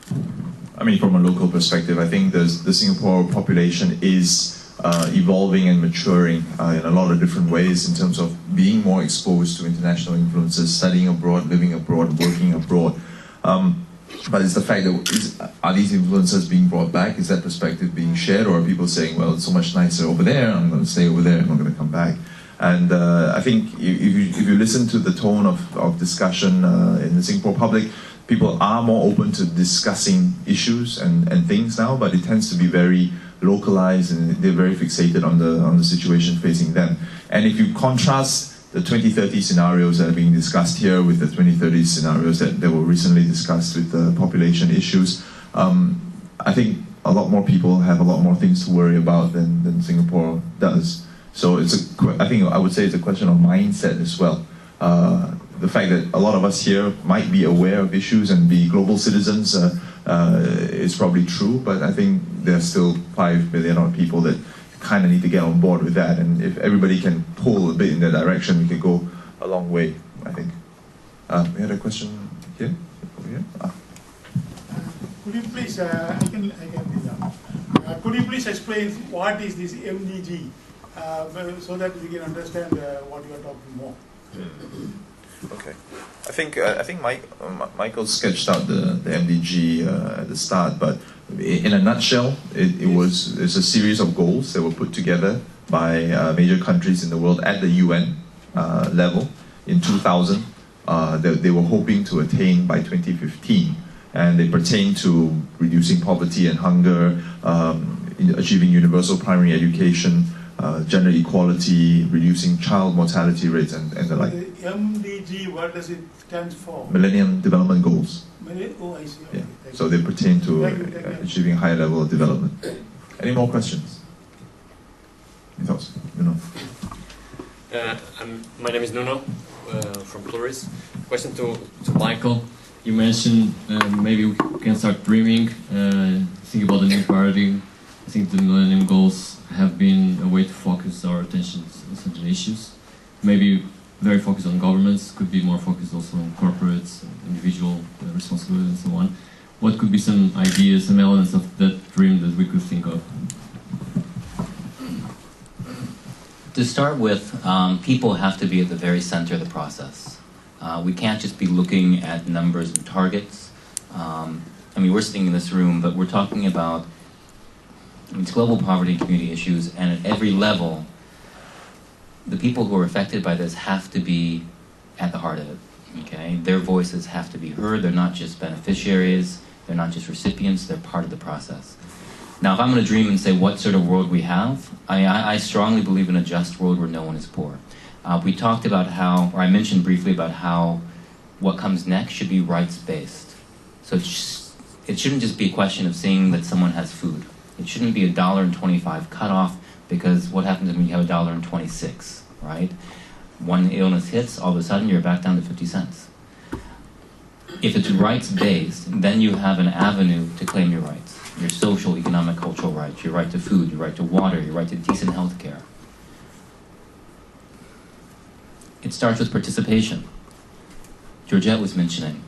From a local perspective, I think the Singapore population is evolving and maturing in a lot of different ways in terms of being more exposed to international influences, studying abroad, living abroad, working abroad. But it's the fact that are these influences being brought back? Is that perspective being shared, or are people saying, well, it's so much nicer over there, I'm going to stay over there, I'm not going to come back? And I think if you listen to the tone of discussion in the Singapore public, people are more open to discussing issues and things now, but it tends to be very localized, and they're very fixated on the situation facing them. And if you contrast the 2030 scenarios that are being discussed here with the 2030 scenarios that were recently discussed with the population issues, I think a lot more people have a lot more things to worry about than Singapore does. So I would say it's a question of mindset as well. The fact that a lot of us here might be aware of issues and be global citizens is probably true, but I think there's still 5 million odd people that kind of need to get on board with that, and if everybody can pull a bit in that direction, we can go a long way, I think. We had a question here, over here. Could you please, could you please explain what is this MDG, so that we can understand what you are talking more? Okay, I think Michael sketched out the MDG at the start, but in a nutshell, it's a series of goals that were put together by major countries in the world at the UN level in 2000 that they were hoping to attain by 2015, and they pertain to reducing poverty and hunger, achieving universal primary education, gender equality, reducing child mortality rates, and the like. The MDG, what does it stand for? Millennium Development Goals. Oh, I see. Yeah. Okay, So they pertain to Thank you. achieving a higher level of development. Any more questions? Any thoughts? My name is Nuno from Pluris. Question to Michael. You mentioned maybe we can start dreaming, think about the new paradigm. I think the Millennium Goals have been a way to focus our attention on certain issues. Maybe very focused on governments, could be more focused also on corporates, individual responsibility and so on. What could be some ideas, some elements of that dream that we could think of? To start with, people have to be at the very center of the process. We can't just be looking at numbers and targets. We're sitting in this room, but we're talking about it's global poverty and community issues, and at every level, the people who are affected by this have to be at the heart of it, okay? Their voices have to be heard. They're not just beneficiaries. They're not just recipients. They're part of the process. Now, if I'm going to dream and say what sort of world we have, I strongly believe in a just world where no one is poor. We talked about how, or I mentioned briefly about how what comes next should be rights-based. So it shouldn't just be a question of seeing that someone has food. It shouldn't be $1.25 cutoff, because what happens when you have $1.26, right? One illness hits, all of a sudden you're back down to 50 cents. If it's rights-based, then you have an avenue to claim your rights. Your social, economic, cultural rights, your right to food, your right to water, your right to decent health care. It starts with participation. Georgette was mentioning.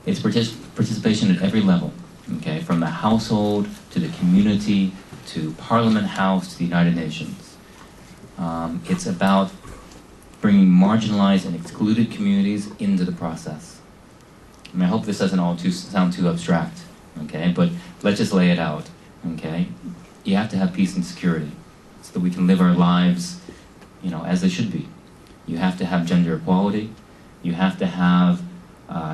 It's participation at every level, okay? From the household, to the community, to Parliament House, to the United Nations. It's about bringing marginalized and excluded communities into the process. I hope this doesn't all sound too abstract, okay? But let's just lay it out, okay? You have to have peace and security so that we can live our lives, as they should be. You have to have gender equality. You have to have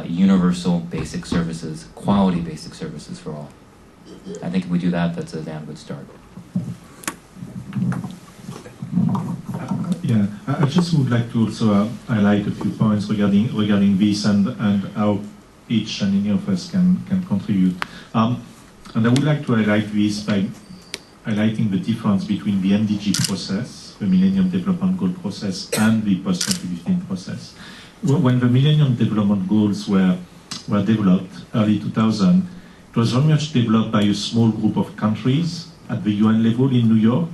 universal basic services, quality basic services for all. I think if we do that, that's a damn good start. Yeah, I just would like to also highlight a few points regarding this and how each and any of us can contribute. And I would like to highlight this by highlighting the difference between the MDG process, the Millennium Development Goal process, and the post-2015 process. When the Millennium Development Goals were developed, early 2000, it was very much developed by a small group of countries at the UN level in New York.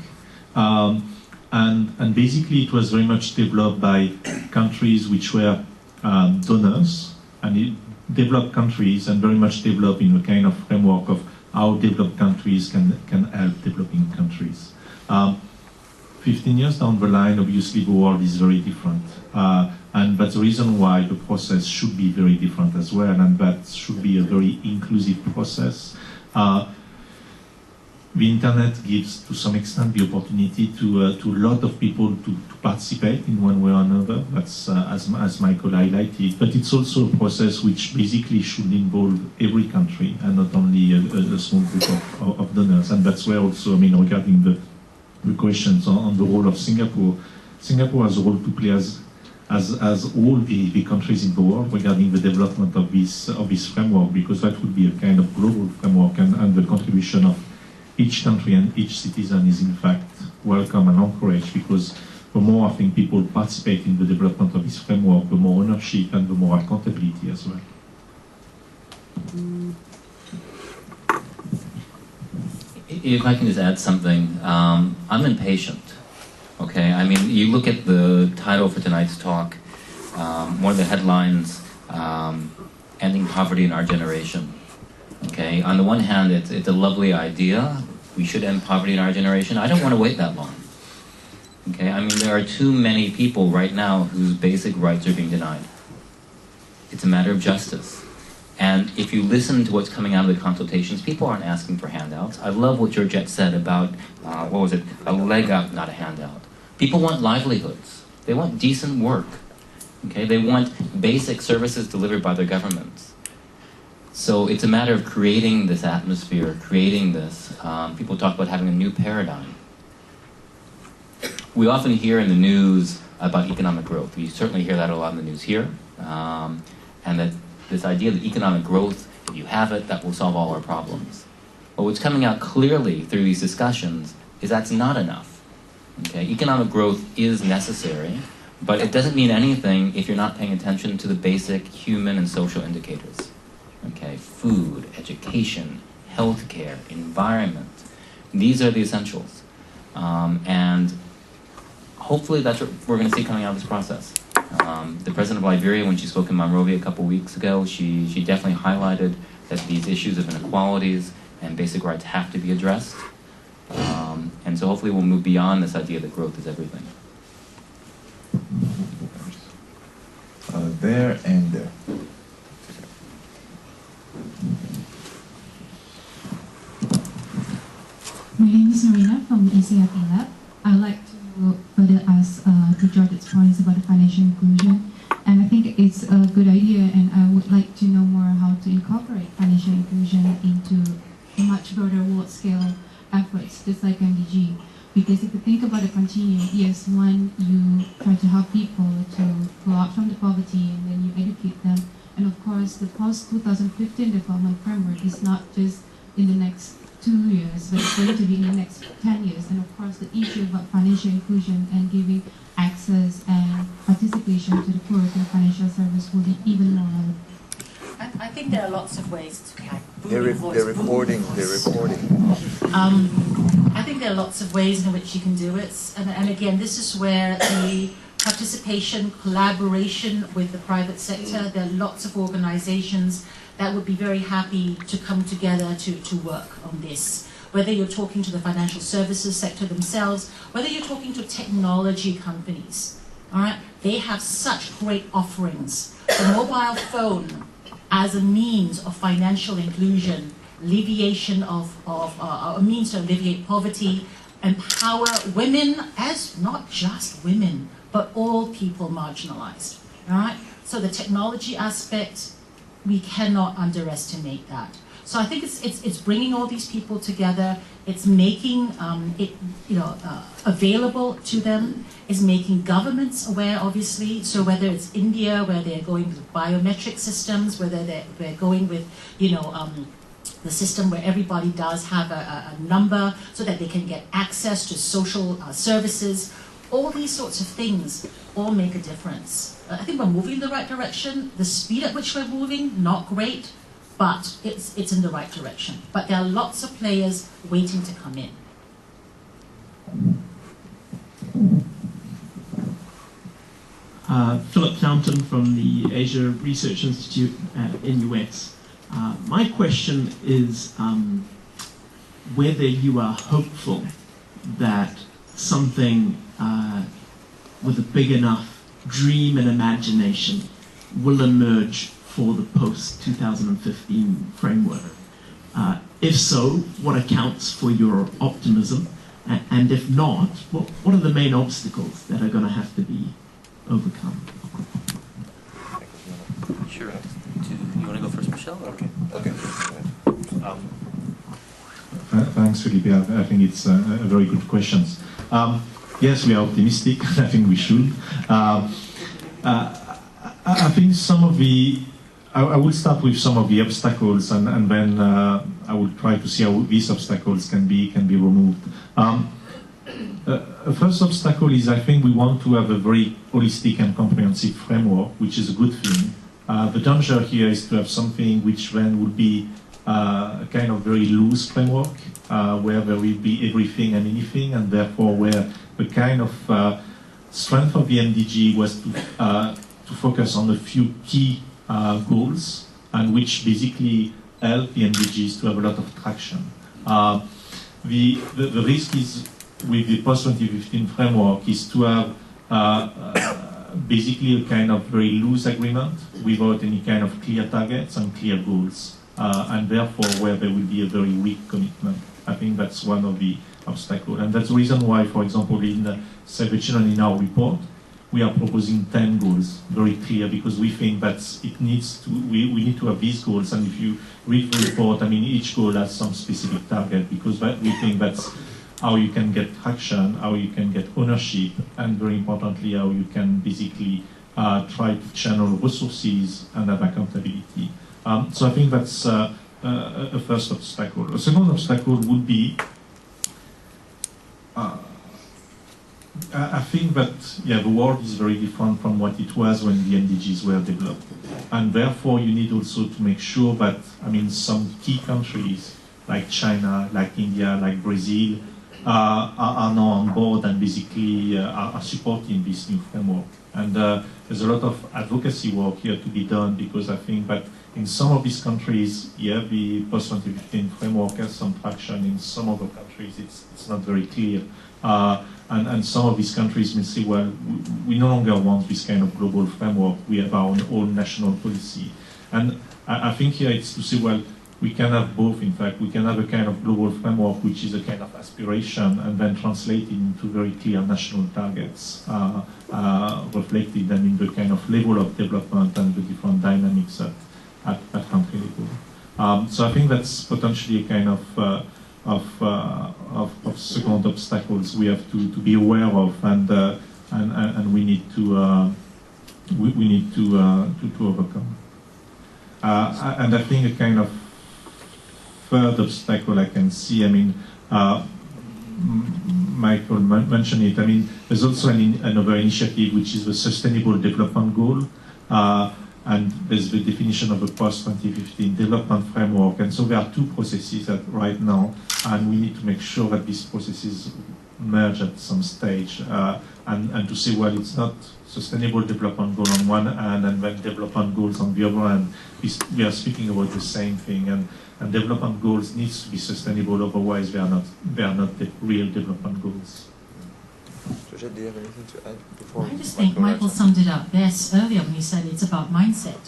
And basically it was very much developed by countries which were donors, and developed countries, and very much developed in a kind of framework of how developed countries can help developing countries. 15 years down the line, obviously the world is very different. And that's the reason why the process should be very different as well, and that should be a very inclusive process. The internet gives, to some extent, the opportunity to a lot of people to participate in one way or another. That's as Michael highlighted. But it's also a process which basically should involve every country and not only a small group of donors. And that's where also, I mean, regarding the questions on the role of Singapore, Singapore has a role to play as all the countries in the world regarding the development of this framework, because that would be a kind of global framework, and the contribution of each country and each citizen is in fact welcome and encouraged, because the more I think people participate in the development of this framework, the more ownership and the more accountability as well. If I can just add something, I'm impatient, okay? I mean, you look at the title for tonight's talk, one of the headlines, Ending Poverty in Our Generation. Okay, on the one hand, it's a lovely idea. We should end poverty in our generation. I don't want to wait that long. Okay, I mean, there are too many people right now whose basic rights are being denied. It's a matter of justice. And if you listen to what's coming out of the consultations, people aren't asking for handouts. I love what Georgette said about, what was it, a leg up, not a handout. People want livelihoods. They want decent work. Okay, they want basic services delivered by their governments. So it's a matter of creating this atmosphere, creating this. People talk about having a new paradigm. We often hear in the news about economic growth. We certainly hear that a lot in the news here. And that this idea that economic growth, if you have it, that will solve all our problems. But what's coming out clearly through these discussions is that's not enough. Okay? Economic growth is necessary, but it doesn't mean anything if you're not paying attention to the basic human and social indicators. Okay, food, education, healthcare, environment. These are the essentials. And hopefully that's what we're going to see coming out of this process. The president of Liberia, when she spoke in Monrovia a couple weeks ago, she definitely highlighted that these issues of inequalities and basic rights have to be addressed. And so hopefully we'll move beyond this idea that growth is everything. There and there. My name is Marina from ECIP Lab. I'd like to further ask to Georgette's points about the financial inclusion. And I think it's a good idea, and I would like to know more how to incorporate financial inclusion into much broader world-scale efforts, just like MDG. Because if you think about the continuum, yes, one, you try to help people to go out from the poverty, and then you educate them. And of course, the post-2015 development framework is not just in the next 2 years, but it's going to be in the next 10 years. And of course, the issue about financial inclusion and giving access and participation to the poor to financial service will be even more relevant. I think there are lots of ways to They're recording. I think there are lots of ways in which you can do it. And again, this is where the participation, collaboration with the private sector, there are lots of organizations that would be very happy to come together to work on this. Whether you're talking to the financial services sector themselves, whether you're talking to technology companies, all right? They have such great offerings. The mobile phone as a means of financial inclusion, alleviation of a means to alleviate poverty, empower women as not just women, but all people marginalized, all right? So the technology aspect, we cannot underestimate that. So I think it's bringing all these people together. It's making it available to them. It's making governments aware, obviously. So whether it's India, where they're going with biometric systems, whether they're going with the system where everybody does have a number so that they can get access to social services. All these sorts of things all make a difference. I think we're moving in the right direction. The speed at which we're moving, not great, but it's in the right direction. But there are lots of players waiting to come in. Philip Fountain from the Asia Research Institute in US. My question is whether you are hopeful that something with a big enough dream and imagination will emerge for the post-2015 framework. If so, what accounts for your optimism? And if not, what are the main obstacles that are going to have to be overcome? Sure. You want to go first, Michelle? Okay. Thanks, Felipe. I think it's a very good question. Yes, we are optimistic. I think we should. I think some of the... I will start with some of the obstacles, and then I will try to see how these obstacles can be removed. First obstacle is I think we want to have a very holistic and comprehensive framework, which is a good thing. The danger here is to have something which then would be a kind of very loose framework, where there will be everything and anything, and therefore where the kind of strength of the MDG was to focus on a few key goals, and which basically help the MDGs to have a lot of traction. The risk is with the post-2015 framework is to have basically a kind of very loose agreement without any kind of clear targets and clear goals, and therefore where there will be a very weak commitment. I think that's one of the obstacles, and that's the reason why, for example, in Save the Children in our report, we are proposing 10 goals, very clear, because we think that it needs to, we need to have these goals, and if you read the report, I mean, each goal has some specific target, because we think that's how you can get traction, how you can get ownership, and very importantly, how you can basically try to channel resources and have accountability. So I think that's a first obstacle. A second obstacle would be, I think that the world is very different from what it was when the MDGs were developed, and therefore you need also to make sure that, I mean, some key countries like China, like India, like Brazil are now on board and basically are supporting this new framework. And there's a lot of advocacy work here to be done, because I think that in some of these countries, the post-2015 framework has some traction. In some other countries, it's not very clear. And some of these countries may say, well, we no longer want this kind of global framework. We have our own national policy. And I think here it's to say, well, we can have both, in fact. We can have a kind of global framework, which is a kind of aspiration, and then translate it into very clear national targets, reflected then in the kind of level of development and the different dynamics at country level. So I think that's potentially a kind of second obstacles we have to be aware of, and we need to overcome. And I think a kind of third obstacle I can see, I mean, Michael mentioned it, I mean, there's also another initiative which is the Sustainable Development Goal, and there's the definition of a post-2015 development framework, and so there are two processes right now, and we need to make sure that these processes merge at some stage, and to say, well, it's not sustainable development goal on one hand and then development goals on the other hand. We are speaking about the same thing, and development goals needs to be sustainable, otherwise they are not the real development goals. Georgette, do you have anything to add before? I just think Michael summed it up best earlier when he said it's about mindset.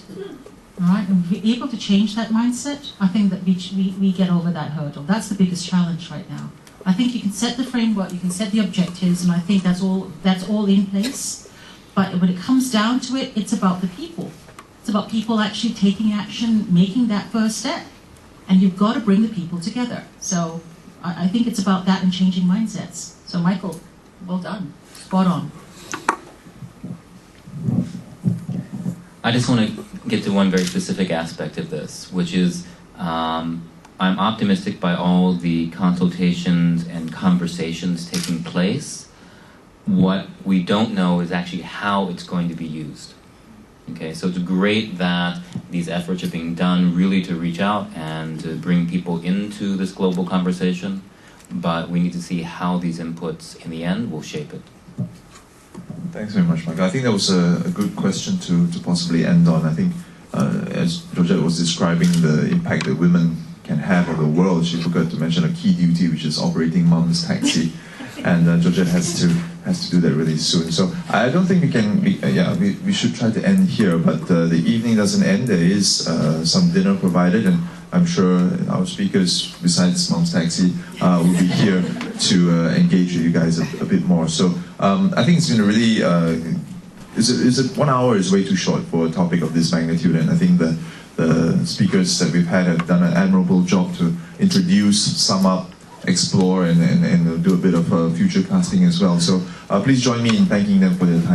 All right, and if we're able to change that mindset, I think that we get over that hurdle. That's the biggest challenge right now. I think you can set the framework, you can set the objectives, and I think that's all in place. But when it comes down to it, it's about the people. It's about people actually taking action, making that first step. And you've got to bring the people together. So I think it's about that and changing mindsets. So Michael, well done. Spot on. I just want to get to one very specific aspect of this, which is I'm optimistic by all the consultations and conversations taking place. What we don't know is actually how it's going to be used. Okay, so it's great that these efforts are being done really to reach out and to bring people into this global conversation, but we need to see how these inputs in the end will shape it. Thanks very much, Michael. I think that was a good question to possibly end on. I think as Georgette was describing the impact that women can have on the world, she forgot to mention a key duty, which is operating mom's taxi. And Georgette has to do that really soon. So I don't think we can. We should try to end here. But the evening doesn't end. There is some dinner provided, and I'm sure our speakers, besides Mom's Taxi, will be here to engage with you guys a bit more. So I think it's been a really. 1 hour is way too short for a topic of this magnitude, and I think the speakers that we've had have done an admirable job to introduce, sum up, explore, and do a bit of future casting as well. So please join me in thanking them for their time.